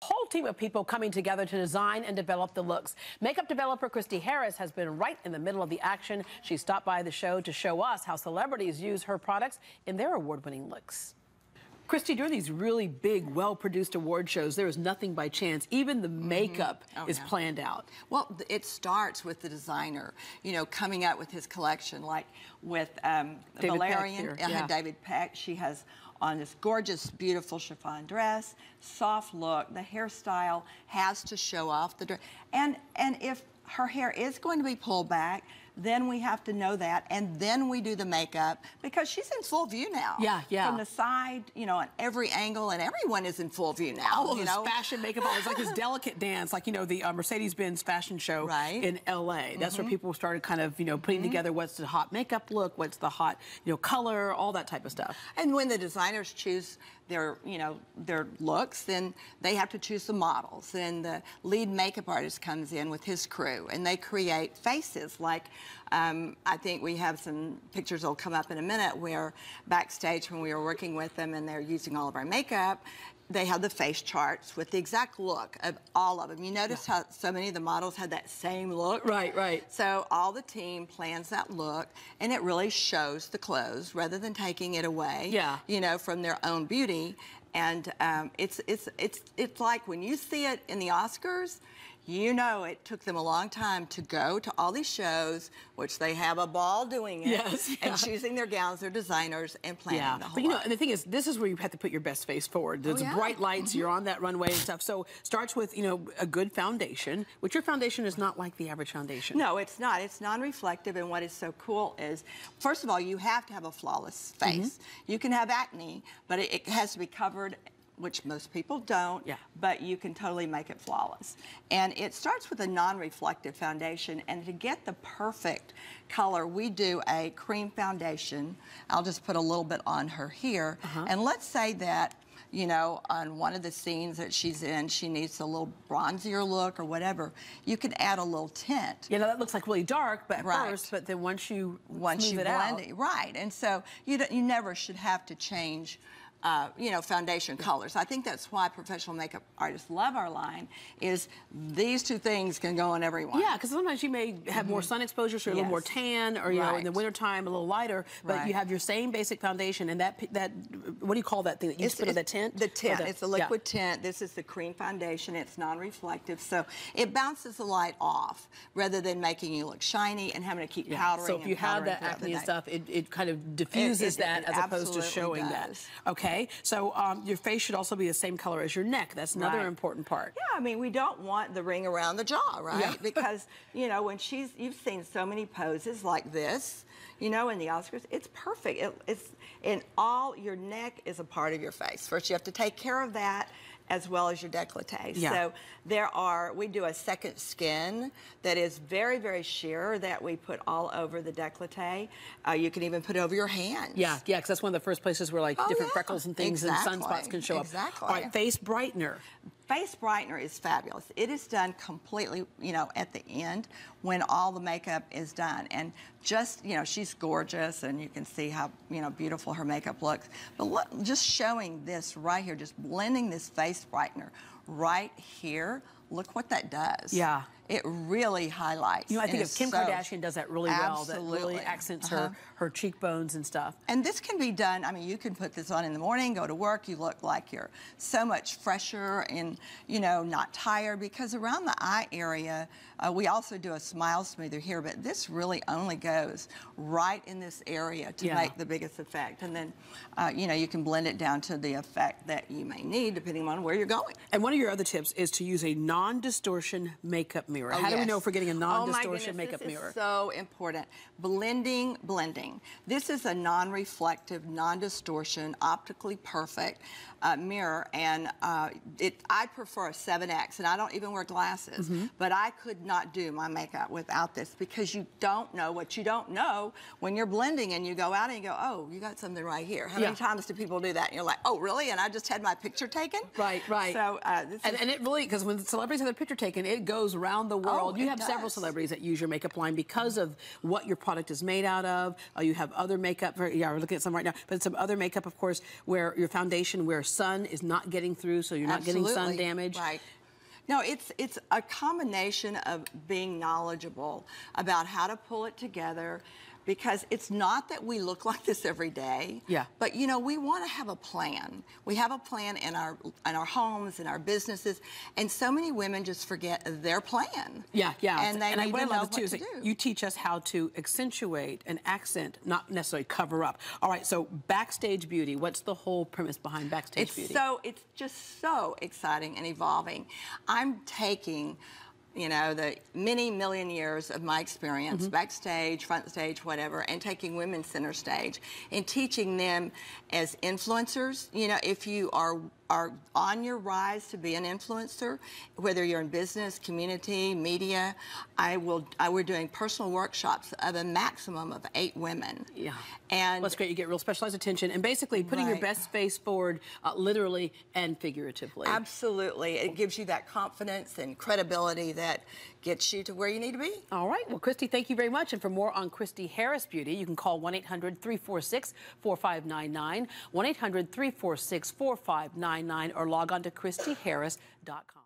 Whole team of people coming together to design and develop the looks. Makeup developer Christi has been right in the middle of the action. She stopped by the show to show us how celebrities use her products in their award-winning looks. Christi, during these really big, well-produced award shows, there is nothing by chance. Even the makeup is planned out. Well, it starts with the designer, you know, coming out with his collection, like with Valerian, David Peck. She has on this gorgeous, beautiful chiffon dress, soft look. The hairstyle has to show off the dress. And if her hair is going to be pulled back, then we have to know that, and then we do the makeup, because she's in full view now. Yeah, yeah. From the side, you know, on every angle, and everyone is in full view now. All of this fashion makeup, it's like this delicate dance, like, you know, the Mercedes-Benz fashion show in LA. That's where people started kind of, you know, putting together what's the hot makeup look, what's the hot, you know, color, all that type of stuff. And when the designers choose their, you know, their looks, then they have to choose the models. And the lead makeup artist comes in with his crew, and they create faces. Like, I think we have some pictures that'll come up in a minute where backstage when we were working with them and they're using all of our makeup, they have the face charts with the exact look of all of them. You notice how so many of the models had that same look? Right, right. So all the team plans that look, and it really shows the clothes rather than taking it away, you know, from their own beauty. And it's like when you see it in the Oscars, you know it took them a long time to go to all these shows, which they have a ball doing it, and choosing their gowns, their designers, and planning the whole But you know, and the thing is, this is where you have to put your best face forward. There's bright lights, you're on that runway and stuff. So starts with, you know, a good foundation, which your foundation is not like the average foundation. No, it's not. It's non-reflective, and what is so cool is, first of all, you have to have a flawless face. You can have acne, but it has to be covered, which most people don't, but you can totally make it flawless. And it starts with a non-reflective foundation, and to get the perfect color, we do a cream foundation. I'll just put a little bit on her here, and let's say that, you know, on one of the scenes that she's in, she needs a little bronzier look or whatever, you can add a little tint. You know, that looks like really dark but at first, but then once you blend it out. And so you never should have to change you know, foundation colors. I think that's why professional makeup artists love our line, is these two things can go on everyone. Yeah, because sometimes you may have more sun exposure, so you're a little more tan, or, you know, in the wintertime, a little lighter, but you have your same basic foundation, and that what do you call that thing that you put in the tint? The tint. It's a liquid tint. This is the cream foundation. It's non-reflective, so it bounces the light off, rather than making you look shiny and having to keep powdering. So if you have that acne and stuff, it kind of diffuses that as opposed to showing that. Okay. So your face should also be the same color as your neck. That's another important part. Yeah, I mean, we don't want the ring around the jaw, right? Because, you know, when you've seen so many poses like this, you know, in the Oscars, it's perfect. It's in all, your neck is a part of your face. First, you have to take care of that, as well as your décolleté. So we do a second skin that is very, very sheer that we put all over the décolleté. You can even put it over your hands. Yeah, because that's one of the first places where like different freckles and things and sunspots can show up. All right, face brightener. Face brightener is fabulous. It is done completely, you know, at the end when all the makeup is done. And just, you know, she's gorgeous, and you can see how, you know, beautiful her makeup looks. But look, just showing this right here, just blending this face brightener right here, look what that does. Yeah. It really highlights. You know, I think if Kim Kardashian does that really well, that really accents her cheekbones and stuff. And this can be done, I mean, you can put this on in the morning, go to work, you look like you're so much fresher and, you know, not tired, because around the eye area, we also do a smile smoother here, but this really only goes right in this area to make the biggest effect. And then, you know, you can blend it down to the effect that you may need, depending on where you're going. And one of your other tips is to use a non-distortion makeup mirror. How do we know if we're getting a non-distortion makeup mirror? This is so important. Blending. This is a non-reflective, non-distortion, optically perfect mirror, and I prefer a 7X, and I don't even wear glasses, but I could not do my makeup without this, because you don't know what you don't know when you're blending, and you go out and you go, oh, you got something right here. How many times do people do that? And you're like, oh, really? And I just had my picture taken? Right. So and it really, because when celebrities celebrities have their picture taken. It goes around the world. Oh, you have several celebrities that use your makeup line because of what your product is made out of. You have other makeup. Yeah, we're looking at some right now, but some other makeup, of course, where your foundation, where sun is not getting through, so you're not getting sun damage. Right. No, it's a combination of being knowledgeable about how to pull it together, because it's not that we look like this every day. Yeah. But you know, we want to have a plan. We have a plan in our homes, in our businesses, and so many women just forget their plan. Yeah, yeah. And they need to know what to do. You teach us how to accentuate an accent, not necessarily cover up. All right, so Backstage Beauty, what's the whole premise behind Backstage Beauty? It's just so exciting and evolving. I'm taking, you know, the many million years of my experience, backstage, front stage, whatever, and taking women center stage and teaching them as influencers. You know, if you are on your rise to be an influencer, whether you're in business, community, media, we're doing personal workshops of a maximum of 8 women. Yeah. And well, that's great. You get real specialized attention and basically putting your best face forward, literally and figuratively. Absolutely. It gives you that confidence and credibility that gets you to where you need to be. All right. Well, Christi, thank you very much. And for more on Christi Harris Beauty, you can call 1-800-346-4599, 1-800-346-4599, or log on to ChristiHarris.com.